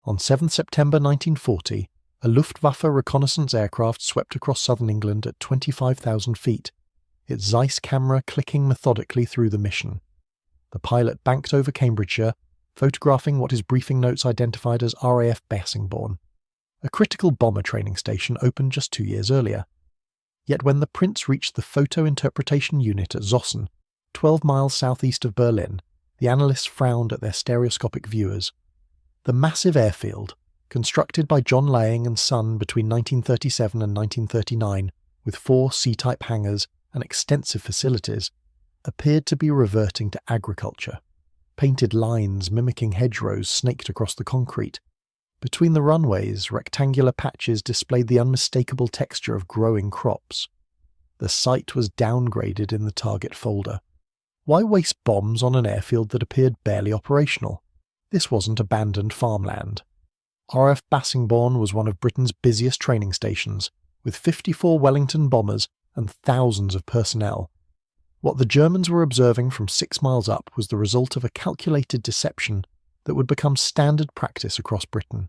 On 7 September 1940, a Luftwaffe reconnaissance aircraft swept across southern England at 25,000 feet, its Zeiss camera clicking methodically through the mission. The pilot banked over Cambridgeshire, photographing what his briefing notes identified as RAF Bassingbourn, a critical bomber training station opened just 2 years earlier. Yet when the prints reached the photo interpretation unit at Zossen, 12 miles southeast of Berlin, the analysts frowned at their stereoscopic viewers. The massive airfield, constructed by John Laing and Son between 1937 and 1939, with 4 C-type hangars and extensive facilities, appeared to be reverting to agriculture. Painted lines mimicking hedgerows snaked across the concrete. Between the runways, rectangular patches displayed the unmistakable texture of growing crops. The site was downgraded in the target folder. Why waste bombs on an airfield that appeared barely operational? This wasn't abandoned farmland. RAF Bassingbourn was one of Britain's busiest training stations, with 54 Wellington bombers and thousands of personnel. What the Germans were observing from 6 miles up was the result of a calculated deception that would become standard practice across Britain,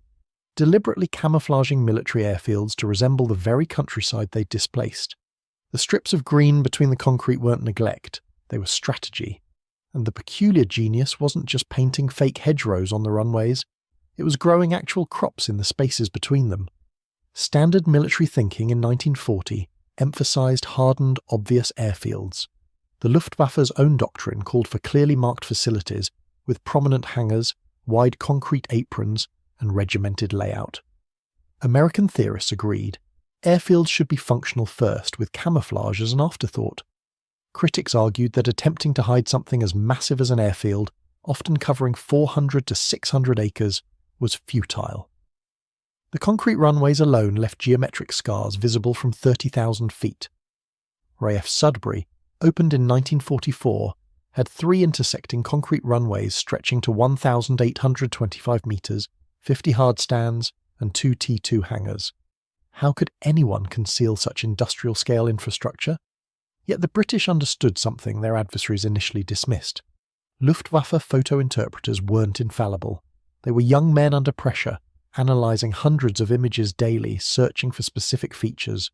deliberately camouflaging military airfields to resemble the very countryside they'd displaced. The strips of green between the concrete weren't neglect, they were strategy. And the peculiar genius wasn't just painting fake hedgerows on the runways, it was growing actual crops in the spaces between them. Standard military thinking in 1940 emphasised hardened, obvious airfields. The Luftwaffe's own doctrine called for clearly marked facilities with prominent hangars, wide concrete aprons, and regimented layout. American theorists agreed. Airfields should be functional first, with camouflage as an afterthought. Critics argued that attempting to hide something as massive as an airfield, often covering 400 to 600 acres, was futile. The concrete runways alone left geometric scars visible from 30,000 feet. RAF Sudbury, opened in 1944, had 3 intersecting concrete runways stretching to 1,825 metres, 50 hard stands, and 2 T2 hangars. How could anyone conceal such industrial-scale infrastructure? Yet the British understood something their adversaries initially dismissed. Luftwaffe photo interpreters weren't infallible. They were young men under pressure, analysing hundreds of images daily, searching for specific features.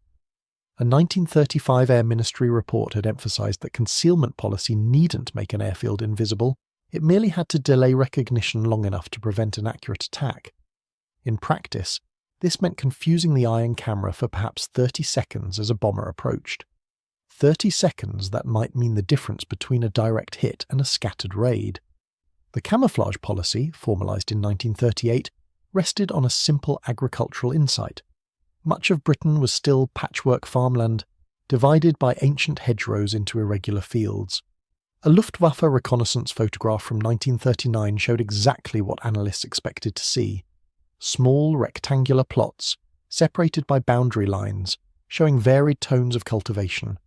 A 1935 Air Ministry report had emphasised that concealment policy needn't make an airfield invisible, it merely had to delay recognition long enough to prevent an accurate attack. In practice, this meant confusing the eye and camera for perhaps 30 seconds as a bomber approached. 30 seconds that might mean the difference between a direct hit and a scattered raid. The camouflage policy, formalised in 1938, rested on a simple agricultural insight. Much of Britain was still patchwork farmland, divided by ancient hedgerows into irregular fields. A Luftwaffe reconnaissance photograph from 1939 showed exactly what analysts expected to see. Small rectangular plots, separated by boundary lines, showing varied tones of cultivation.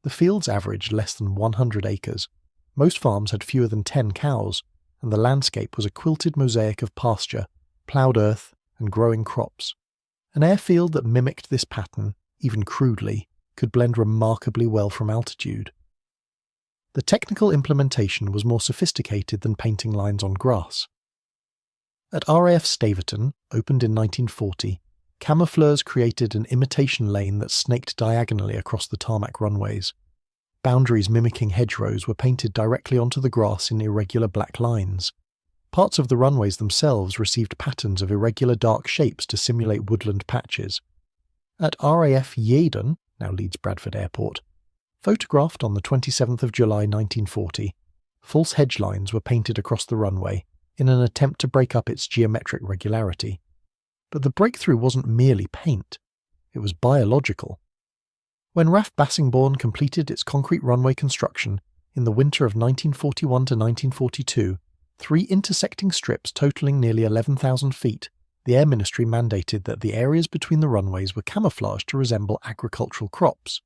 The fields averaged less than 100 acres. Most farms had fewer than 10 cows, and the landscape was a quilted mosaic of pasture, ploughed earth, and growing crops. An airfield that mimicked this pattern, even crudely, could blend remarkably well from altitude. The technical implementation was more sophisticated than painting lines on grass. At RAF Staverton, opened in 1940, camoufleurs created an imitation lane that snaked diagonally across the tarmac runways. Boundaries mimicking hedgerows were painted directly onto the grass in irregular black lines. Parts of the runways themselves received patterns of irregular dark shapes to simulate woodland patches. At RAF Yeadon, now Leeds Bradford Airport, photographed on the 27th of July 1940, false hedge lines were painted across the runway in an attempt to break up its geometric regularity. But the breakthrough wasn't merely paint, it was biological. When RAF Bassingbourn completed its concrete runway construction in the winter of 1941 to 1942, 3 intersecting strips totalling nearly 11,000 feet, the Air Ministry mandated that the areas between the runways were camouflaged to resemble agricultural crops.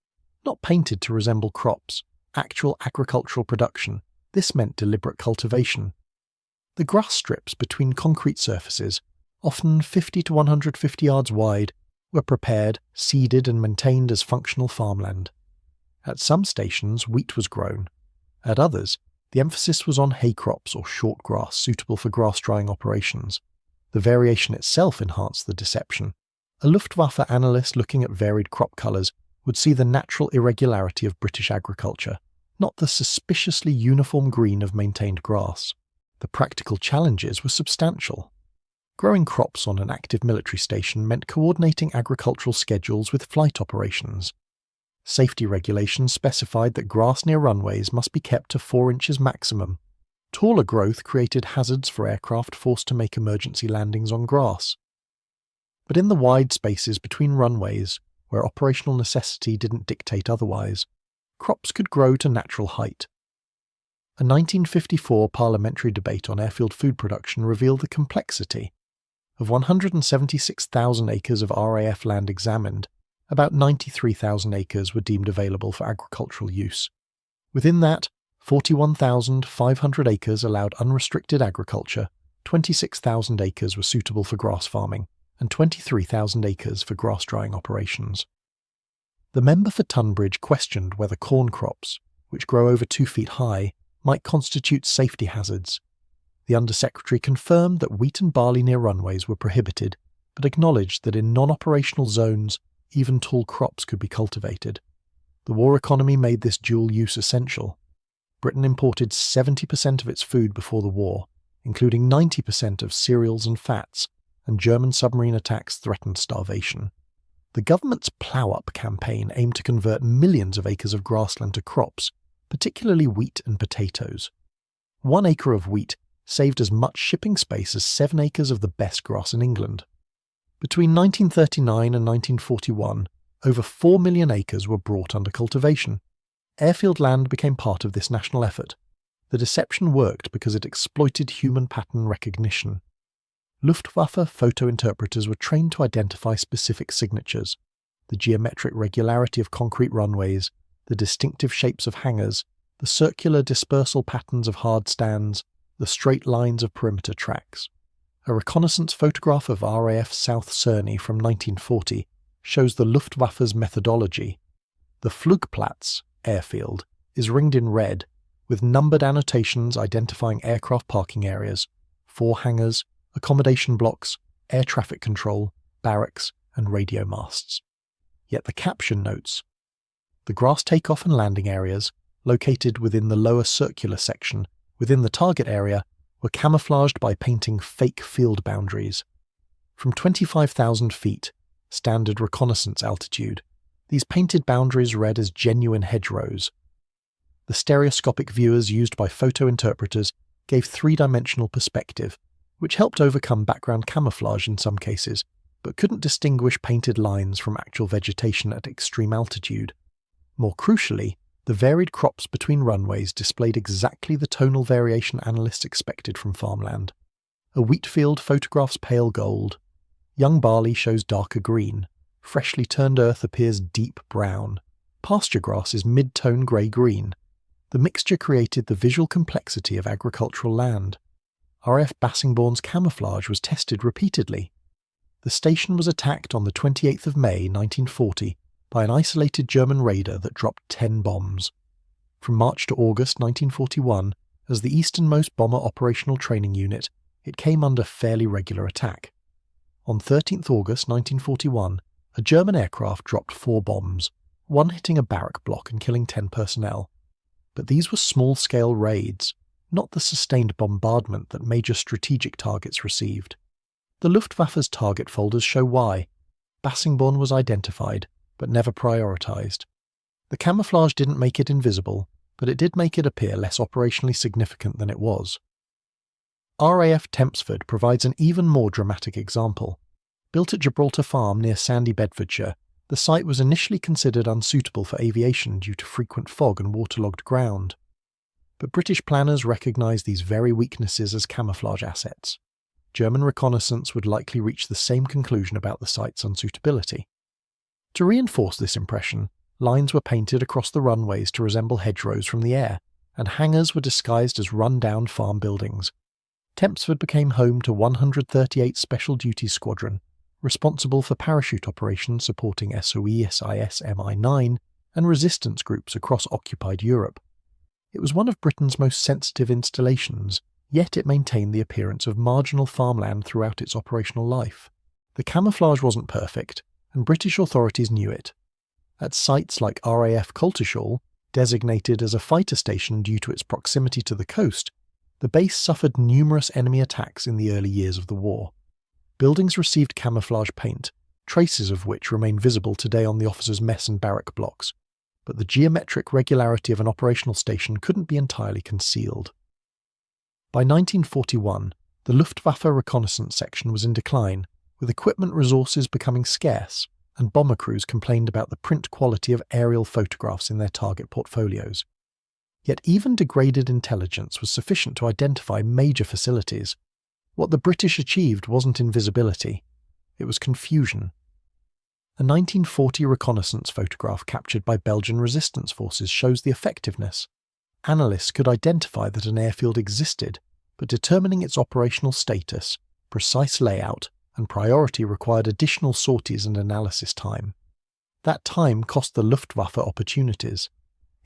Not painted to resemble crops, actual agricultural production. This meant deliberate cultivation. The grass strips between concrete surfaces, often 50 to 150 yards wide, were prepared, seeded and maintained as functional farmland. At some stations, wheat was grown. At others, the emphasis was on hay crops or short grass suitable for grass drying operations. The variation itself enhanced the deception. A Luftwaffe analyst looking at varied crop colours would see the natural irregularity of British agriculture, not the suspiciously uniform green of maintained grass. The practical challenges were substantial. Growing crops on an active military station meant coordinating agricultural schedules with flight operations. Safety regulations specified that grass near runways must be kept to 4 inches maximum. Taller growth created hazards for aircraft forced to make emergency landings on grass. But in the wide spaces between runways, where operational necessity didn't dictate otherwise, crops could grow to natural height. A 1954 parliamentary debate on airfield food production revealed the complexity. Of 176,000 acres of RAF land examined, about 93,000 acres were deemed available for agricultural use. Within that, 41,500 acres allowed unrestricted agriculture, 26,000 acres were suitable for grass farming, and 23,000 acres for grass drying operations. The member for Tunbridge questioned whether corn crops, which grow over 2 feet high, might constitute safety hazards. The Undersecretary confirmed that wheat and barley near runways were prohibited, but acknowledged that in non-operational zones, even tall crops could be cultivated. The war economy made this dual use essential. Britain imported 70% of its food before the war, including 90% of cereals and fats, and German submarine attacks threatened starvation. The government's Plough-Up campaign aimed to convert millions of acres of grassland to crops, particularly wheat and potatoes. 1 acre of wheat saved as much shipping space as 7 acres of the best grass in England. Between 1939 and 1941, over 4 million acres were brought under cultivation. Airfield land became part of this national effort. The deception worked because it exploited human pattern recognition. Luftwaffe photo interpreters were trained to identify specific signatures: the geometric regularity of concrete runways, the distinctive shapes of hangars, the circular dispersal patterns of hard stands, the straight lines of perimeter tracks. A reconnaissance photograph of RAF South Cerney from 1940 shows the Luftwaffe's methodology. The Flugplatz airfield is ringed in red, with numbered annotations identifying aircraft parking areas, 4 hangars, accommodation blocks, air traffic control, barracks, and radio masts. Yet the caption notes, the grass takeoff and landing areas, located within the lower circular section within the target area, were camouflaged by painting fake field boundaries. From 25,000 feet, standard reconnaissance altitude, these painted boundaries read as genuine hedgerows. The stereoscopic viewers used by photo interpreters gave 3-dimensional perspective, which helped overcome background camouflage in some cases, but couldn't distinguish painted lines from actual vegetation at extreme altitude. More crucially, the varied crops between runways displayed exactly the tonal variation analysts expected from farmland. A wheat field photographs pale gold. Young barley shows darker green. Freshly turned earth appears deep brown. Pasture grass is mid-tone grey-green. The mixture created the visual complexity of agricultural land. RAF Bassingbourne's camouflage was tested repeatedly. The station was attacked on the 28th of May 1940 by an isolated German raider that dropped 10 bombs. From March to August 1941, as the easternmost bomber operational training unit, it came under fairly regular attack. On 13th August 1941, a German aircraft dropped 4 bombs, one hitting a barrack block and killing 10 personnel. But these were small-scale raids, not the sustained bombardment that major strategic targets received. The Luftwaffe's target folders show why. Bassingbourne was identified, but never prioritised. The camouflage didn't make it invisible, but it did make it appear less operationally significant than it was. RAF Tempsford provides an even more dramatic example. Built at Gibraltar Farm near Sandy, Bedfordshire, the site was initially considered unsuitable for aviation due to frequent fog and waterlogged ground. But British planners recognised these very weaknesses as camouflage assets. German reconnaissance would likely reach the same conclusion about the site's unsuitability. To reinforce this impression, lines were painted across the runways to resemble hedgerows from the air, and hangars were disguised as run-down farm buildings. Tempsford became home to 138 Special Duties Squadron, responsible for parachute operations supporting SOE-SIS Mi-9 and resistance groups across occupied Europe. It was one of Britain's most sensitive installations, yet it maintained the appearance of marginal farmland throughout its operational life. The camouflage wasn't perfect, and British authorities knew it. At sites like RAF Coltishall, designated as a fighter station due to its proximity to the coast, the base suffered numerous enemy attacks in the early years of the war. Buildings received camouflage paint, traces of which remain visible today on the officers' mess and barrack blocks, but the geometric regularity of an operational station couldn't be entirely concealed. By 1941, the Luftwaffe reconnaissance section was in decline, with equipment resources becoming scarce, and bomber crews complained about the print quality of aerial photographs in their target portfolios. Yet even degraded intelligence was sufficient to identify major facilities. What the British achieved wasn't invisibility, it was confusion. A 1940 reconnaissance photograph captured by Belgian resistance forces shows the effectiveness. Analysts could identify that an airfield existed, but determining its operational status, precise layout, and priority required additional sorties and analysis time. That time cost the Luftwaffe opportunities.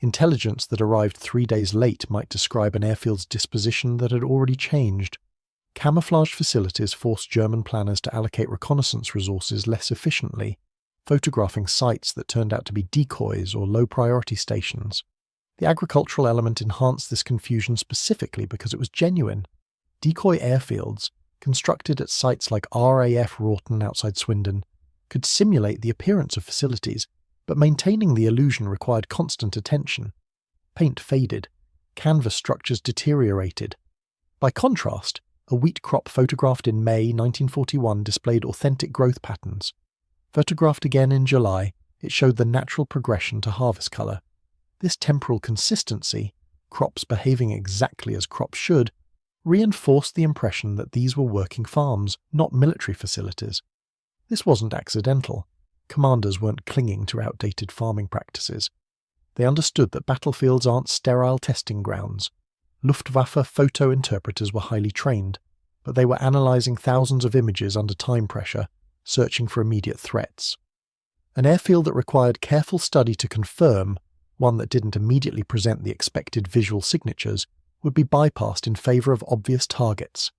Intelligence that arrived 3 days late might describe an airfield's disposition that had already changed. Camouflage facilities forced German planners to allocate reconnaissance resources less efficiently, photographing sites that turned out to be decoys or low-priority stations. The agricultural element enhanced this confusion specifically because it was genuine. Decoy airfields, constructed at sites like RAF Wroughton outside Swindon, could simulate the appearance of facilities, but maintaining the illusion required constant attention. Paint faded, canvas structures deteriorated. By contrast, a wheat crop photographed in May 1941 displayed authentic growth patterns. Photographed again in July, it showed the natural progression to harvest colour. This temporal consistency, crops behaving exactly as crops should, reinforced the impression that these were working farms, not military facilities. This wasn't accidental. Commanders weren't clinging to outdated farming practices. They understood that battlefields aren't sterile testing grounds. Luftwaffe photo interpreters were highly trained, but they were analysing thousands of images under time pressure, searching for immediate threats. An airfield that required careful study to confirm, one that didn't immediately present the expected visual signatures, would be bypassed in favour of obvious targets.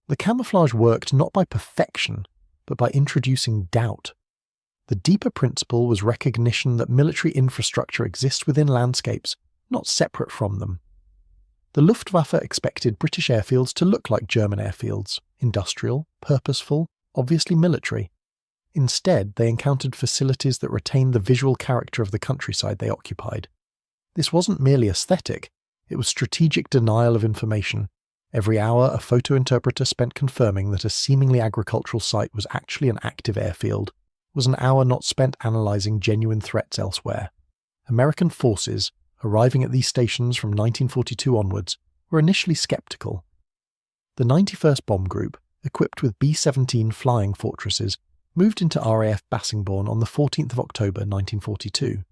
The camouflage worked not by perfection, but by introducing doubt. The deeper principle was recognition that military infrastructure exists within landscapes, not separate from them. The Luftwaffe expected British airfields to look like German airfields, industrial, purposeful, obviously military. Instead, they encountered facilities that retained the visual character of the countryside they occupied. This wasn't merely aesthetic, it was strategic denial of information. Every hour, a photo interpreter spent confirming that a seemingly agricultural site was actually an active airfield was an hour not spent analysing genuine threats elsewhere. American forces, arriving at these stations from 1942 onwards, were initially sceptical. The 91st Bomb Group, equipped with B-17 flying fortresses, moved into RAF Bassingbourn on the 14th of October 1942.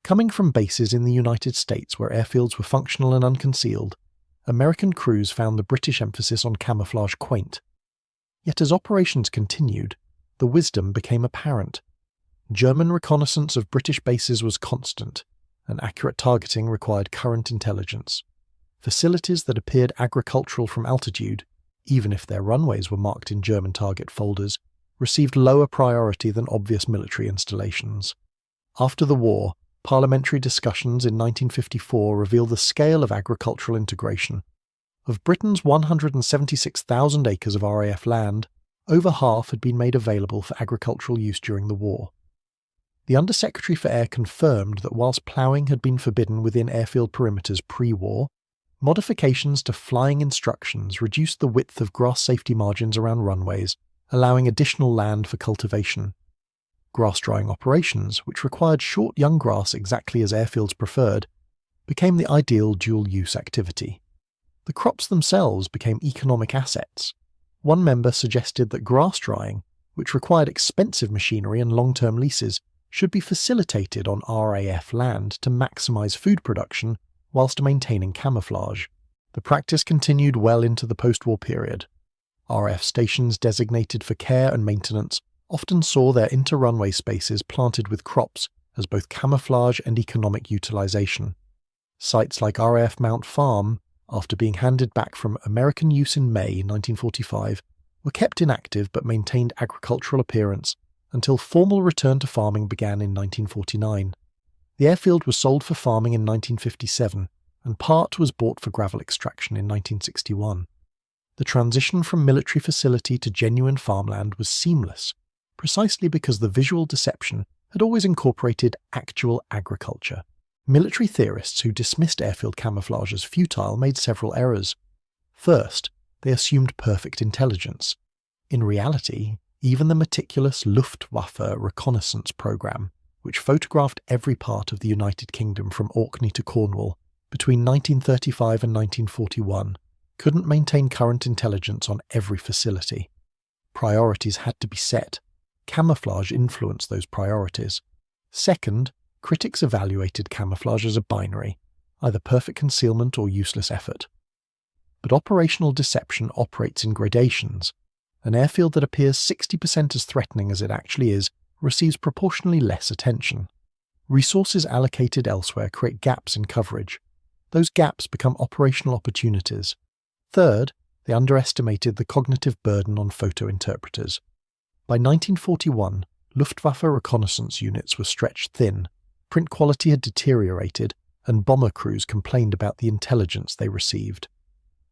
Coming from bases in the United States where airfields were functional and unconcealed, American crews found the British emphasis on camouflage quaint. Yet as operations continued, the wisdom became apparent. German reconnaissance of British bases was constant, and accurate targeting required current intelligence. Facilities that appeared agricultural from altitude, even if their runways were marked in German target folders, received lower priority than obvious military installations. After the war, parliamentary discussions in 1954 revealed the scale of agricultural integration. Of Britain's 176,000 acres of RAF land, over half had been made available for agricultural use during the war. The Undersecretary for Air confirmed that whilst ploughing had been forbidden within airfield perimeters pre-war, modifications to flying instructions reduced the width of grass safety margins around runways, allowing additional land for cultivation. Grass drying operations, which required short young grass exactly as airfields preferred, became the ideal dual-use activity. The crops themselves became economic assets. One member suggested that grass drying, which required expensive machinery and long-term leases, should be facilitated on RAF land to maximise food production whilst maintaining camouflage. The practice continued well into the post-war period. RAF stations designated for care and maintenance often saw their inter-runway spaces planted with crops as both camouflage and economic utilisation. Sites like RAF Mount Farm, after being handed back from American use in May 1945, were kept inactive but maintained agricultural appearance until formal return to farming began in 1949. The airfield was sold for farming in 1957, and part was bought for gravel extraction in 1961. The transition from military facility to genuine farmland was seamless, precisely because the visual deception had always incorporated actual agriculture. Military theorists who dismissed airfield camouflage as futile made several errors. First, they assumed perfect intelligence. In reality, even the meticulous Luftwaffe reconnaissance program, which photographed every part of the United Kingdom from Orkney to Cornwall between 1935 and 1941, couldn't maintain current intelligence on every facility. Priorities had to be set. Camouflage influenced those priorities. Second, critics evaluated camouflage as a binary, either perfect concealment or useless effort. But operational deception operates in gradations. An airfield that appears 60% as threatening as it actually is receives proportionally less attention. Resources allocated elsewhere create gaps in coverage. Those gaps become operational opportunities. Third, they underestimated the cognitive burden on photo interpreters. By 1941, Luftwaffe reconnaissance units were stretched thin, print quality had deteriorated, and bomber crews complained about the intelligence they received.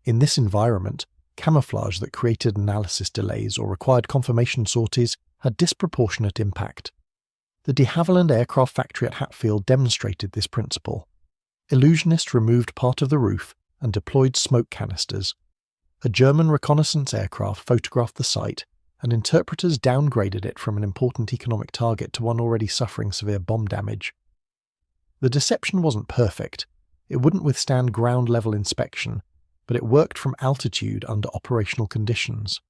In this environment, camouflage that created analysis delays or required confirmation sorties had disproportionate impact. The de Havilland aircraft factory at Hatfield demonstrated this principle. Illusionists removed part of the roof and deployed smoke canisters. A German reconnaissance aircraft photographed the site, and interpreters downgraded it from an important economic target to one already suffering severe bomb damage. The deception wasn't perfect. It wouldn't withstand ground-level inspection, but it worked from altitude under operational conditions.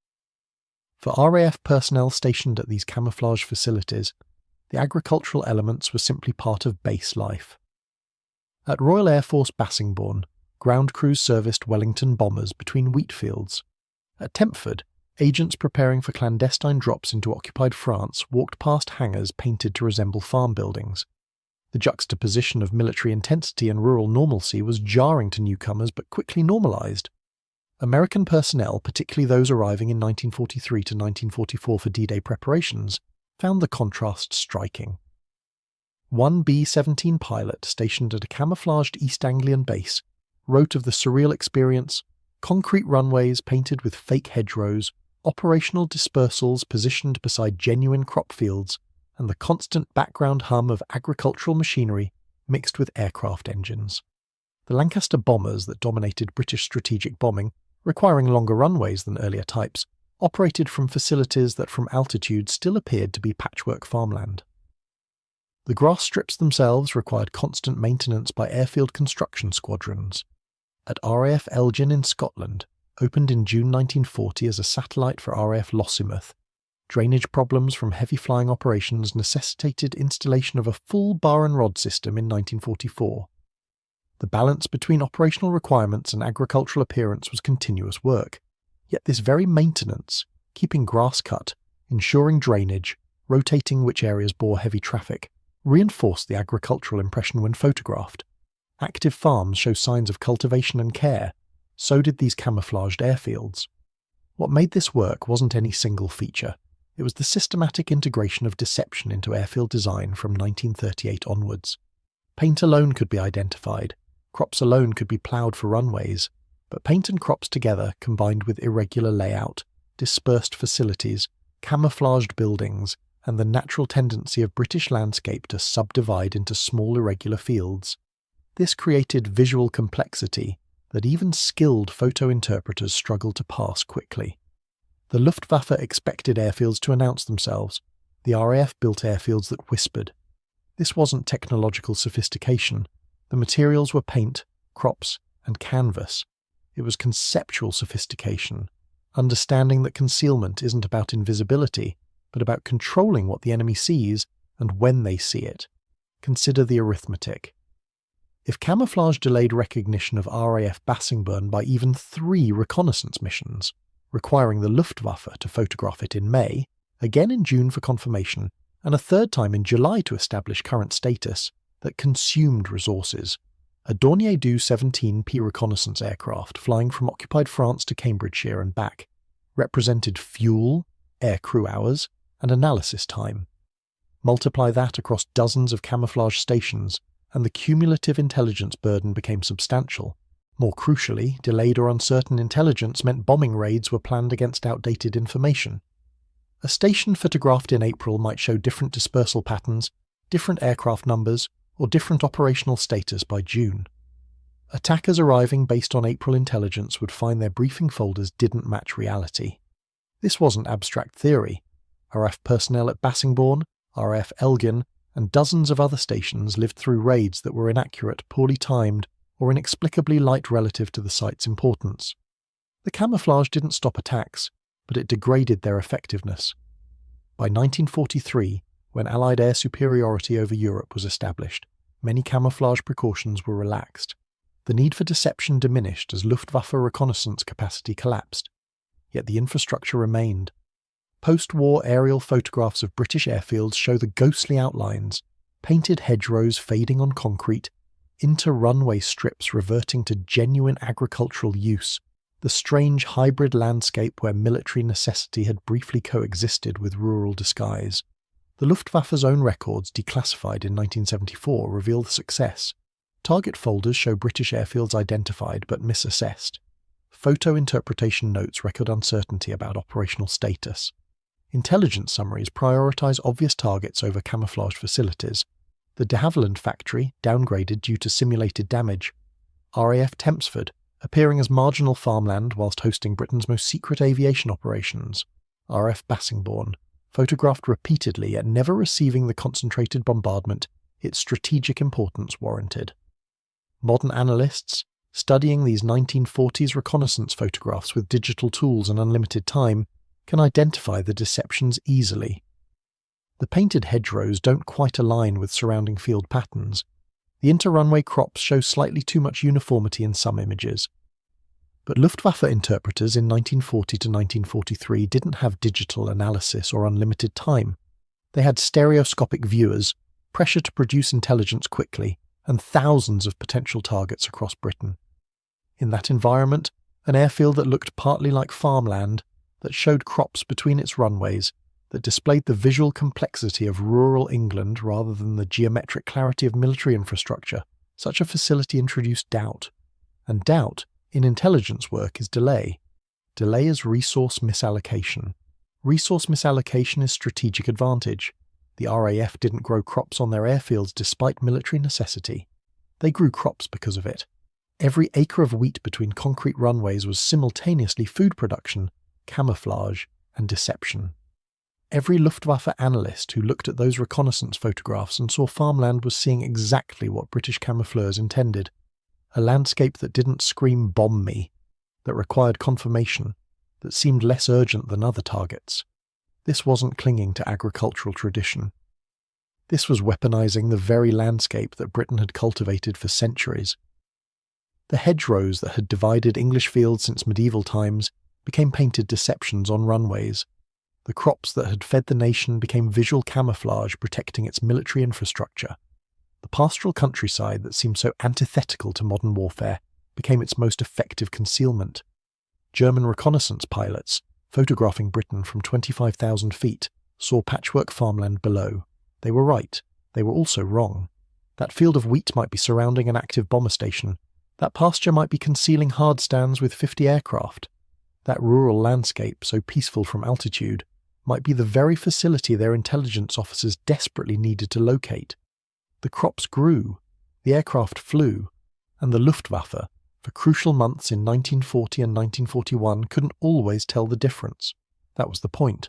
For RAF personnel stationed at these camouflage facilities, the agricultural elements were simply part of base life. At Royal Air Force Bassingbourn, ground crews serviced Wellington bombers between wheat fields. At Tempford, agents preparing for clandestine drops into occupied France walked past hangars painted to resemble farm buildings. The juxtaposition of military intensity and rural normalcy was jarring to newcomers but quickly normalized. American personnel, particularly those arriving in 1943 to 1944 for D-Day preparations, found the contrast striking. One B-17 pilot stationed at a camouflaged East Anglian base wrote of the surreal experience: concrete runways painted with fake hedgerows, operational dispersals positioned beside genuine crop fields, and the constant background hum of agricultural machinery mixed with aircraft engines. The Lancaster bombers that dominated British strategic bombing, requiring longer runways than earlier types, operated from facilities that from altitude still appeared to be patchwork farmland. The grass strips themselves required constant maintenance by airfield construction squadrons. At RAF Elgin in Scotland, opened in June 1940 as a satellite for RAF Lossiemouth, drainage problems from heavy flying operations necessitated installation of a full bar and rod system in 1944. The balance between operational requirements and agricultural appearance was continuous work, yet this very maintenance, keeping grass cut, ensuring drainage, rotating which areas bore heavy traffic, reinforced the agricultural impression when photographed. Active farms show signs of cultivation and care, so did these camouflaged airfields. What made this work wasn't any single feature. It was the systematic integration of deception into airfield design from 1938 onwards. Paint alone could be identified, crops alone could be ploughed for runways, but paint and crops together, combined with irregular layout, dispersed facilities, camouflaged buildings, and the natural tendency of British landscape to subdivide into small irregular fields. This created visual complexity that even skilled photo interpreters struggled to pass quickly. The Luftwaffe expected airfields to announce themselves. The RAF built airfields that whispered. This wasn't technological sophistication. The materials were paint, crops, and canvas. It was conceptual sophistication, understanding that concealment isn't about invisibility, but about controlling what the enemy sees and when they see it. Consider the arithmetic. If camouflage delayed recognition of RAF Bassingbourn by even 3 reconnaissance missions, requiring the Luftwaffe to photograph it in May, again in June for confirmation, and a third time in July to establish current status, that consumed resources. a Dornier Do-17P reconnaissance aircraft flying from occupied France to Cambridgeshire and back represented fuel, air crew hours, and analysis time. Multiply that across dozens of camouflage stations, and the cumulative intelligence burden became substantial. More crucially, delayed or uncertain intelligence meant bombing raids were planned against outdated information. A station photographed in April might show different dispersal patterns, different aircraft numbers, or different operational status by June. Attackers arriving based on April intelligence would find their briefing folders didn't match reality. This wasn't abstract theory. RAF personnel at Bassingbourn, RAF Elgin, and dozens of other stations lived through raids that were inaccurate, poorly timed, or inexplicably light relative to the site's importance. The camouflage didn't stop attacks, but it degraded their effectiveness. By 1943, when Allied air superiority over Europe was established, many camouflage precautions were relaxed. The need for deception diminished as Luftwaffe reconnaissance capacity collapsed. Yet the infrastructure remained. Post-war aerial photographs of British airfields show the ghostly outlines, painted hedgerows fading on concrete, inter-runway strips reverting to genuine agricultural use, the strange hybrid landscape where military necessity had briefly coexisted with rural disguise. The Luftwaffe's own records, declassified in 1974, reveal the success. Target folders show British airfields identified but misassessed. Photo interpretation notes record uncertainty about operational status. Intelligence summaries prioritise obvious targets over camouflaged facilities. The de Havilland factory, downgraded due to simulated damage. RAF Tempsford, appearing as marginal farmland whilst hosting Britain's most secret aviation operations. RAF Bassingbourn, photographed repeatedly yet never receiving the concentrated bombardment its strategic importance warranted. Modern analysts, studying these 1940s reconnaissance photographs with digital tools and unlimited time, can identify the deceptions easily. The painted hedgerows don't quite align with surrounding field patterns. The inter-runway crops show slightly too much uniformity in some images. But Luftwaffe interpreters in 1940 to 1943 didn't have digital analysis or unlimited time. They had stereoscopic viewers, pressure to produce intelligence quickly, and thousands of potential targets across Britain. In that environment, an airfield that looked partly like farmland, that showed crops between its runways, that displayed the visual complexity of rural England rather than the geometric clarity of military infrastructure, such a facility introduced doubt. And doubt, in intelligence work, is delay. Delay is resource misallocation. Resource misallocation is strategic advantage. The RAF didn't grow crops on their airfields despite military necessity. They grew crops because of it. Every acre of wheat between concrete runways was simultaneously food production, camouflage, and deception. Every Luftwaffe analyst who looked at those reconnaissance photographs and saw farmland was seeing exactly what British camoufleurs intended. A landscape that didn't scream "bomb me," that required confirmation, that seemed less urgent than other targets. This wasn't clinging to agricultural tradition. This was weaponizing the very landscape that Britain had cultivated for centuries. The hedgerows that had divided English fields since medieval times became painted deceptions on runways. The crops that had fed the nation became visual camouflage protecting its military infrastructure. The pastoral countryside that seemed so antithetical to modern warfare became its most effective concealment. German reconnaissance pilots, photographing Britain from 25,000 feet, saw patchwork farmland below. They were right. They were also wrong. That field of wheat might be surrounding an active bomber station. That pasture might be concealing hard stands with 50 aircraft. That rural landscape, so peaceful from altitude, might be the very facility their intelligence officers desperately needed to locate. The crops grew, the aircraft flew, and the Luftwaffe, for crucial months in 1940 and 1941, couldn't always tell the difference. That was the point.